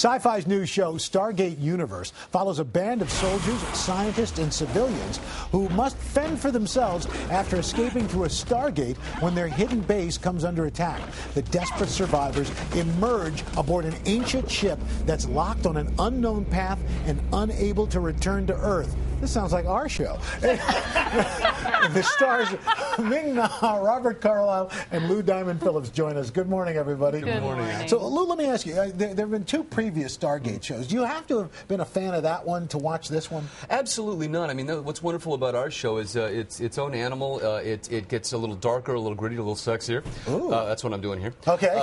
Sci-Fi's new show, Stargate Universe, follows a band of soldiers, scientists, and civilians who must fend for themselves after escaping through a Stargate when their hidden base comes under attack. The desperate survivors emerge aboard an ancient ship that's locked on an unknown path and unable to return to Earth. This sounds like our show. The stars Ming Na, Robert Carlyle, and Lou Diamond Phillips join us. Good morning, everybody. Good morning. So, Lou, let me ask you, there have been two previous Stargate shows. Do you have to have been a fan of that one to watch this one? Absolutely not. I mean, what's wonderful about our show is it's its own animal. It gets a little darker, a little gritty, a little sexier. That's what I'm doing here. Okay.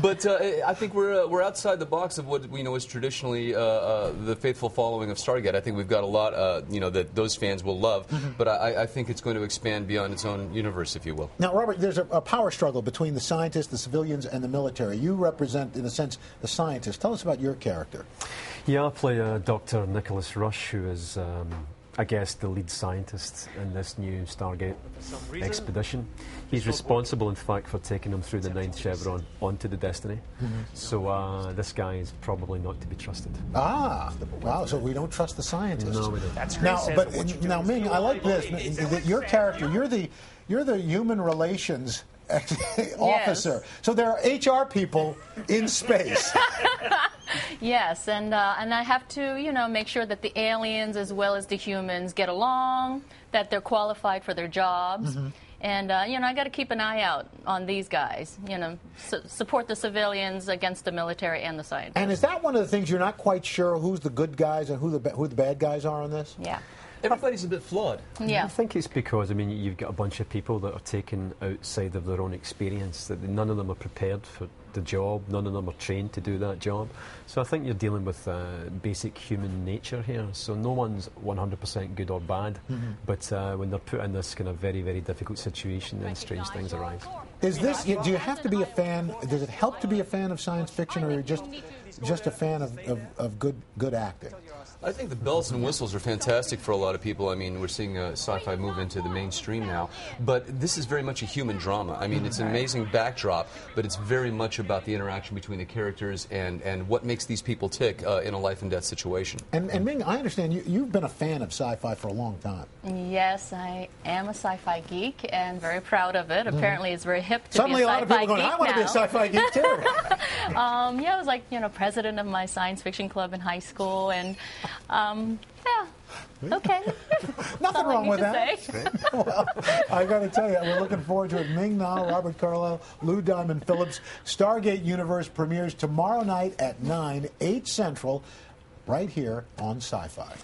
But I think we're outside the box of what we know is traditionally the faithful following of Stargate. I think we've got a lot that those fans will love, but I think it's going to expand beyond its own universe, if you will. Now, Robert, there's a power struggle between the scientists, the civilians, and the military. You represent, in a sense, the scientists. Tell us about your character. Yeah, I play Dr. Nicholas Rush, who is, I guess, the lead scientist in this new Stargate expedition. He's responsible, in fact, for taking them through the 9th chevron onto the Destiny. So this guy is probably not to be trusted. Ah, wow, so we don't trust the scientists. No, we don't. That's great. Now, Ming, I like this. Your character, you're the human relations officer. So there are HR people in space. Yes, and I have to, make sure that the aliens as well as the humans get along, that they're qualified for their jobs. And, I got to keep an eye out on these guys, support the civilians against the military and the scientists. And is that one of the things you're not quite sure who's the good guys and who the bad guys are on this? Yeah. Everybody's a bit flawed. Yeah. I think it's because, you've got a bunch of people that are taken outside of their own experience, that none of them are prepared for the job, none of them are trained to do that job. So I think you're dealing with basic human nature here. So no one's 100% good or bad, but when they're put in this kind of very, very difficult situation, then strange things arise. Is this, do you have to be a fan, does it help to be a fan of science fiction, or are you just a fan of good acting? I think the bells and whistles are fantastic for a lot of people. I mean, we're seeing sci-fi move into the mainstream now, but this is very much a human drama. I mean, it's an amazing backdrop, but it's very much about the interaction between the characters and what makes these people tick in a life and death situation. And Ming, I understand you've been a fan of sci-fi for a long time. Yes, I am a sci-fi geek and very proud of it. Apparently, it's very hip to Suddenly be a sci-fi geek. Suddenly a lot of people going, I want to be a sci-fi geek too. Yeah, I was like, president of my science fiction club in high school, and yeah. Okay. Nothing wrong with that. Well, I got to tell you, we're looking forward to it. Ming Na, Robert Carlyle, Lou Diamond Phillips. Stargate Universe premieres tomorrow night at 9, 8 Central, right here on Sci-Fi.